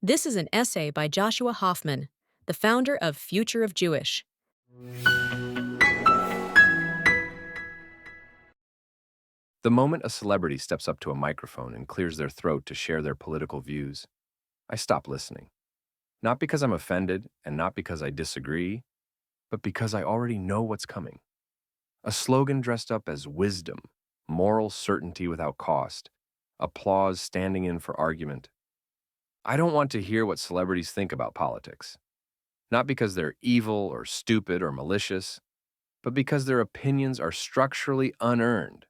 This is an essay by Joshua Hoffman, the founder of Future of Jewish. The moment a celebrity steps up to a microphone and clears their throat to share their political views, I stop listening. Not because I'm offended and not because I disagree, but because I already know what's coming. A slogan dressed up as wisdom, moral certainty without cost, applause standing in for argument. I don't want to hear what celebrities think about politics. Not because they're evil or stupid or malicious, but because their opinions are structurally unearned,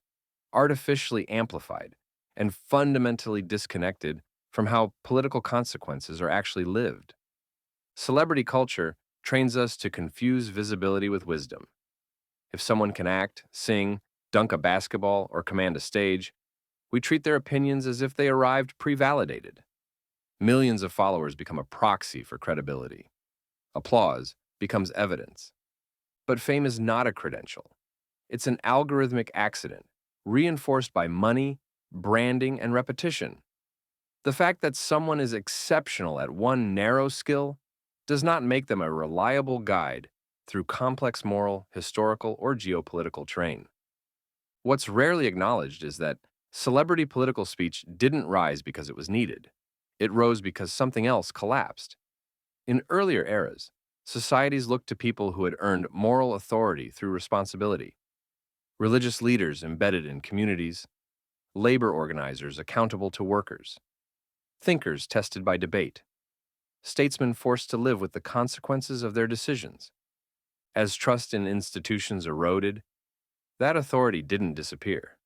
artificially amplified, and fundamentally disconnected from how political consequences are actually lived. Celebrity culture trains us to confuse visibility with wisdom. If someone can act, sing, dunk a basketball, or command a stage, we treat their opinions as if they arrived pre-validated. Millions of followers become a proxy for credibility. Applause becomes evidence. But fame is not a credential. It's an algorithmic accident, reinforced by money, branding, and repetition. The fact that someone is exceptional at one narrow skill does not make them a reliable guide through complex moral, historical, or geopolitical terrain. What's rarely acknowledged is that celebrity political speech didn't rise because it was needed. It rose because something else collapsed. In earlier eras, societies looked to people who had earned moral authority through responsibility. Religious leaders embedded in communities, labor organizers accountable to workers, thinkers tested by debate, statesmen forced to live with the consequences of their decisions. As trust in institutions eroded, that authority didn't disappear.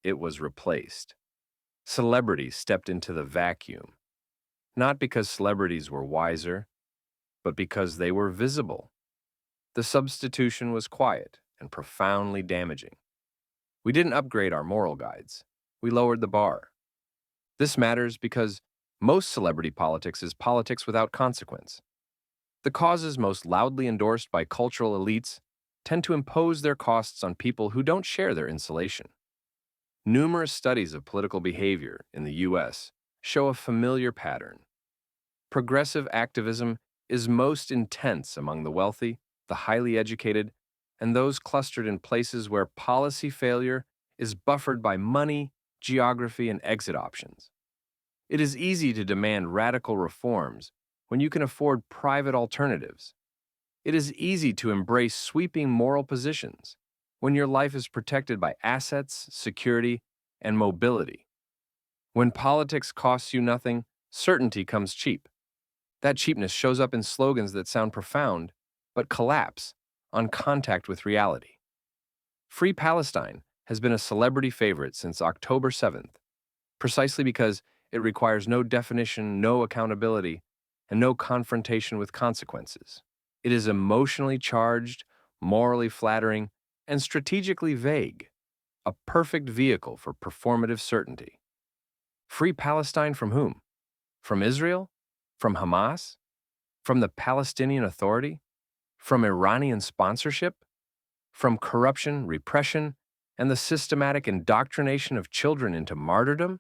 It was replaced. Celebrities stepped into the vacuum, not because celebrities were wiser, but because they were visible. The substitution was quiet and profoundly damaging. We didn't upgrade our moral guides. We lowered the bar. This matters because most celebrity politics is politics without consequence. The causes most loudly endorsed by cultural elites tend to impose their costs on people who don't share their insulation. Numerous studies of political behavior in the US show a familiar pattern. Progressive activism is most intense among the wealthy, the highly educated, and those clustered in places where policy failure is buffered by money, geography, and exit options. It is easy to demand radical reforms when you can afford private alternatives. It is easy to embrace sweeping moral positions when your life is protected by assets, security, and mobility. When politics costs you nothing, certainty comes cheap. That cheapness shows up in slogans that sound profound, but collapse on contact with reality. Free Palestine has been a celebrity favorite since October 7th, precisely because it requires no definition, no accountability, and no confrontation with consequences. It is emotionally charged, morally flattering, and strategically vague, a perfect vehicle for performative certainty. Free Palestine from whom? From Israel? From Hamas? From the Palestinian Authority? From Iranian sponsorship? From corruption, repression, and the systematic indoctrination of children into martyrdom?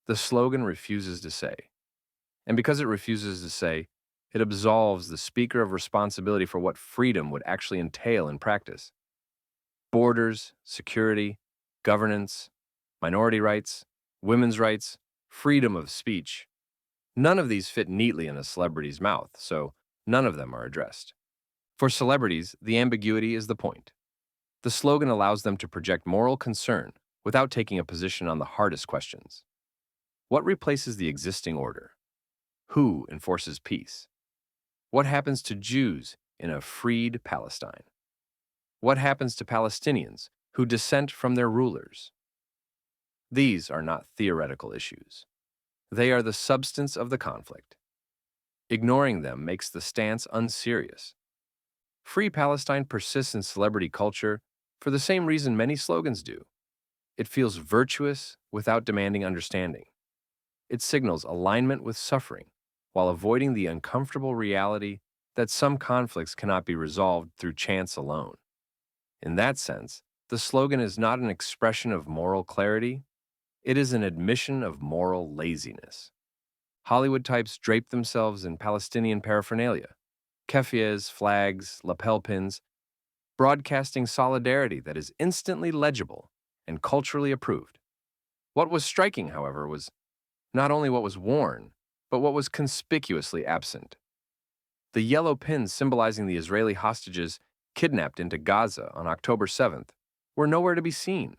The slogan refuses to say. And because it refuses to say, it absolves the speaker of responsibility for what freedom would actually entail in practice. Borders, security, governance, minority rights, women's rights, freedom of speech. None of these fit neatly in a celebrity's mouth, so none of them are addressed. For celebrities, the ambiguity is the point. The slogan allows them to project moral concern without taking a position on the hardest questions. What replaces the existing order? Who enforces peace? What happens to Jews in a freed Palestine? What happens to Palestinians who dissent from their rulers? These are not theoretical issues. They are the substance of the conflict. Ignoring them makes the stance unserious. Free Palestine persists in celebrity culture for the same reason many slogans do. It feels virtuous without demanding understanding. It signals alignment with suffering while avoiding the uncomfortable reality that some conflicts cannot be resolved through chance alone. In that sense, the slogan is not an expression of moral clarity, it is an admission of moral laziness. Hollywood types draped themselves in Palestinian paraphernalia, keffiyehs, flags, lapel pins, broadcasting solidarity that is instantly legible and culturally approved. What was striking, however, was not only what was worn, but what was conspicuously absent. The yellow pins symbolizing the Israeli hostages kidnapped into Gaza on October 7th were nowhere to be seen.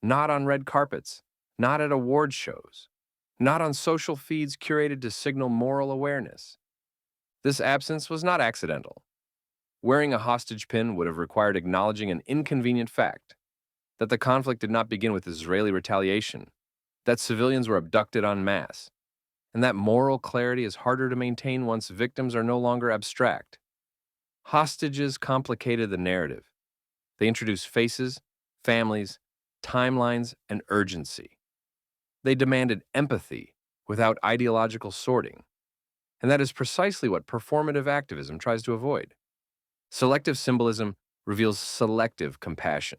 Not on red carpets, not at award shows, not on social feeds curated to signal moral awareness. This absence was not accidental. Wearing a hostage pin would have required acknowledging an inconvenient fact that the conflict did not begin with Israeli retaliation, that civilians were abducted en masse, and that moral clarity is harder to maintain once victims are no longer abstract. Hostages complicated the narrative. They introduced faces, families, timelines, and urgency. They demanded empathy without ideological sorting, and that is precisely what performative activism tries to avoid. Selective symbolism reveals selective compassion.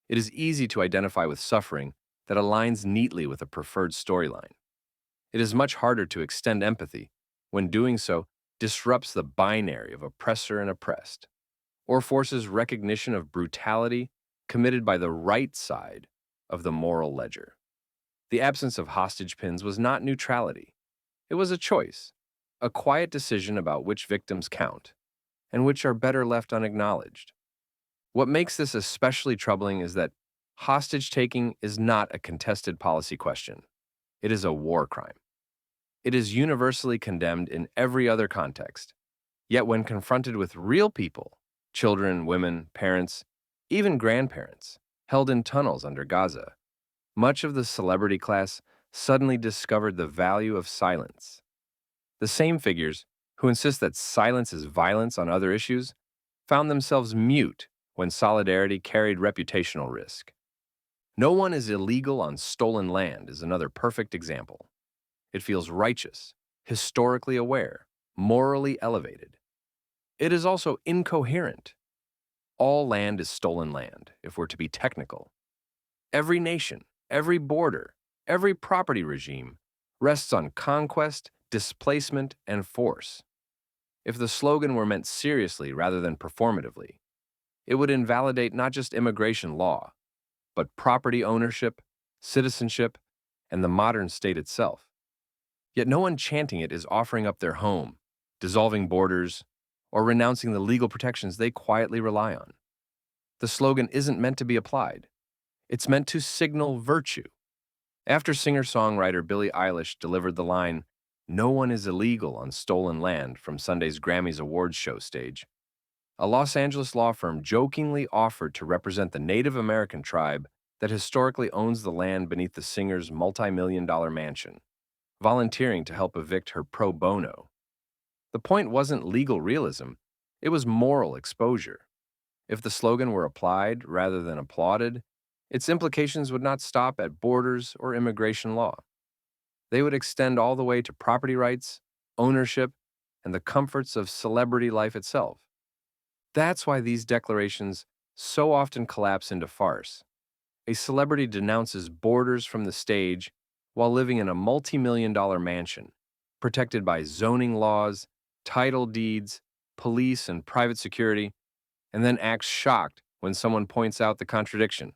It is easy to identify with suffering that aligns neatly with a preferred storyline. It is much harder to extend empathy when doing so disrupts the binary of oppressor and oppressed, or forces recognition of brutality committed by the right side of the moral ledger. The absence of hostage pins was not neutrality. It was a choice, a quiet decision about which victims count and which are better left unacknowledged. What makes this especially troubling is that hostage taking is not a contested policy question. It is a war crime. It is universally condemned in every other context. Yet when confronted with real people, children, women, parents, even grandparents, held in tunnels under Gaza, much of the celebrity class suddenly discovered the value of silence. The same figures who insist that silence is violence on other issues found themselves mute when solidarity carried reputational risk. No one is illegal on stolen land is another perfect example. It feels righteous, historically aware, morally elevated. It is also incoherent. All land is stolen land, if we're to be technical. Every nation, every border, every property regime rests on conquest, displacement, and force. If the slogan were meant seriously rather than performatively, it would invalidate not just immigration law, but property ownership, citizenship, and the modern state itself. Yet no one chanting it is offering up their home, dissolving borders, or renouncing the legal protections they quietly rely on. The slogan isn't meant to be applied. It's meant to signal virtue. After singer-songwriter Billie Eilish delivered the line, "No one is illegal on stolen land" from Sunday's Grammys awards show stage, a Los Angeles law firm jokingly offered to represent the Native American tribe that historically owns the land beneath the singer's multi-million-dollar mansion, volunteering to help evict her pro bono. The point wasn't legal realism, it was moral exposure. If the slogan were applied rather than applauded, its implications would not stop at borders or immigration law. They would extend all the way to property rights, ownership, and the comforts of celebrity life itself. That's why these declarations so often collapse into farce. A celebrity denounces borders from the stage while living in a multi-million-dollar mansion, protected by zoning laws, title deeds, police, and private security, and then acts shocked when someone points out the contradiction.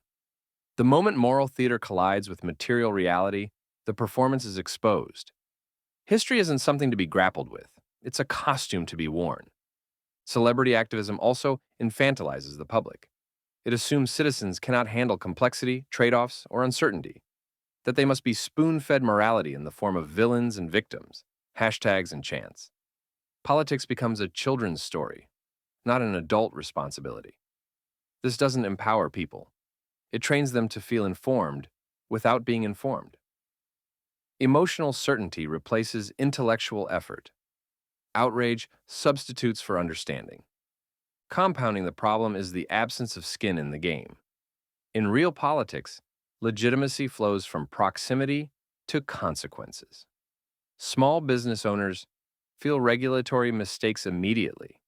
The moment moral theater collides with material reality, the performance is exposed. History isn't something to be grappled with, it's a costume to be worn. Celebrity activism also infantilizes the public. It assumes citizens cannot handle complexity, trade-offs, or uncertainty, that they must be spoon-fed morality in the form of villains and victims, hashtags and chants. Politics becomes a children's story, not an adult responsibility. This doesn't empower people. It trains them to feel informed without being informed. Emotional certainty replaces intellectual effort. Outrage substitutes for understanding. Compounding the problem is the absence of skin in the game. In real politics, legitimacy flows from proximity to consequences. Small business owners feel regulatory mistakes immediately.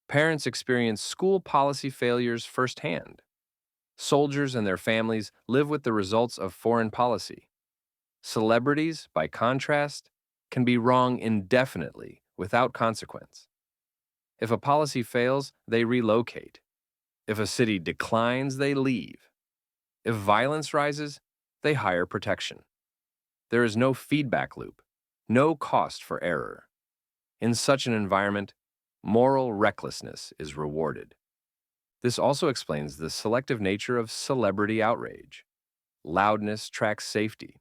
Parents experience school policy failures firsthand. Soldiers and their families live with the results of foreign policy. Celebrities, by contrast, can be wrong indefinitely without consequence. If a policy fails, they relocate. If a city declines, they leave. If violence rises, they hire protection. There is no feedback loop, no cost for error. In such an environment, moral recklessness is rewarded. This also explains the selective nature of celebrity outrage. Loudness tracks safety.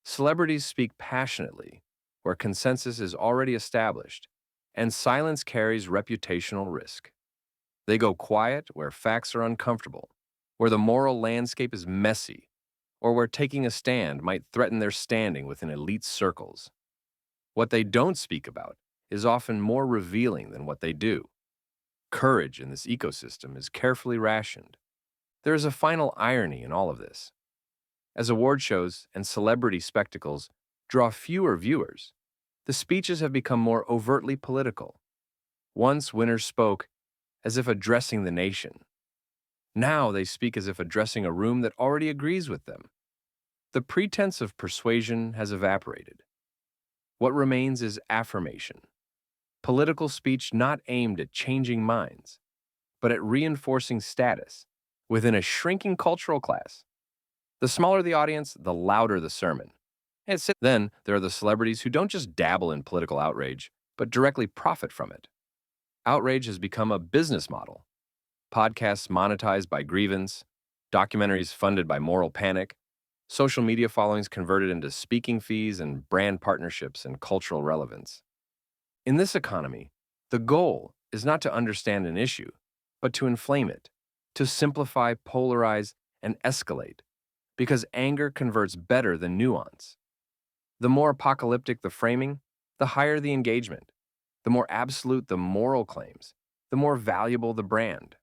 Celebrities speak passionately, where consensus is already established, and silence carries reputational risk. They go quiet where facts are uncomfortable, where the moral landscape is messy, or where taking a stand might threaten their standing within elite circles. What they don't speak about is often more revealing than what they do. Courage in this ecosystem is carefully rationed. There is a final irony in all of this. As award shows and celebrity spectacles draw fewer viewers, the speeches have become more overtly political. Once winners spoke as if addressing the nation. Now they speak as if addressing a room that already agrees with them. The pretense of persuasion has evaporated. What remains is affirmation. Political speech not aimed at changing minds, but at reinforcing status within a shrinking cultural class. The smaller the audience, the louder the sermon. Then there are the celebrities who don't just dabble in political outrage, but directly profit from it. Outrage has become a business model. Podcasts monetized by grievance, documentaries funded by moral panic, social media followings converted into speaking fees and brand partnerships and cultural relevance. In this economy, the goal is not to understand an issue, but to inflame it, to simplify, polarize, and escalate, because anger converts better than nuance. The more apocalyptic the framing, the higher the engagement. The more absolute the moral claims, the more valuable the brand.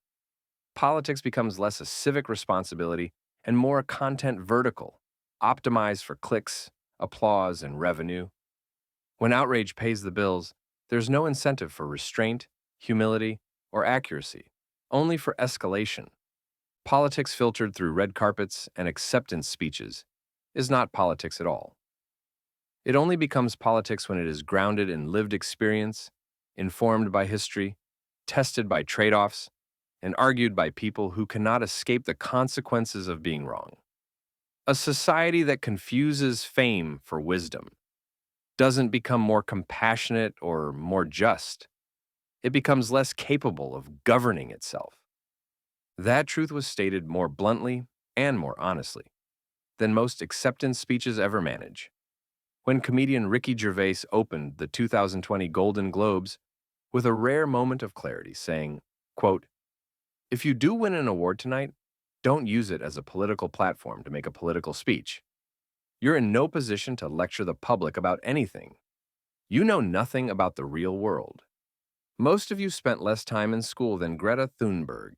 Politics becomes less a civic responsibility and more a content vertical, optimized for clicks, applause, and revenue. When outrage pays the bills, there's no incentive for restraint, humility, or accuracy, only for escalation. Politics filtered through red carpets and acceptance speeches is not politics at all. It only becomes politics when it is grounded in lived experience, informed by history, tested by trade-offs, and argued by people who cannot escape the consequences of being wrong. A society that confuses fame for wisdom doesn't become more compassionate or more just. It becomes less capable of governing itself. That truth was stated more bluntly and more honestly than most acceptance speeches ever manage. When comedian Ricky Gervais opened the 2020 Golden Globes with a rare moment of clarity, saying, quote, "If you do win an award tonight, don't use it as a political platform to make a political speech. You're in no position to lecture the public about anything. You know nothing about the real world. Most of you spent less time in school than Greta Thunberg.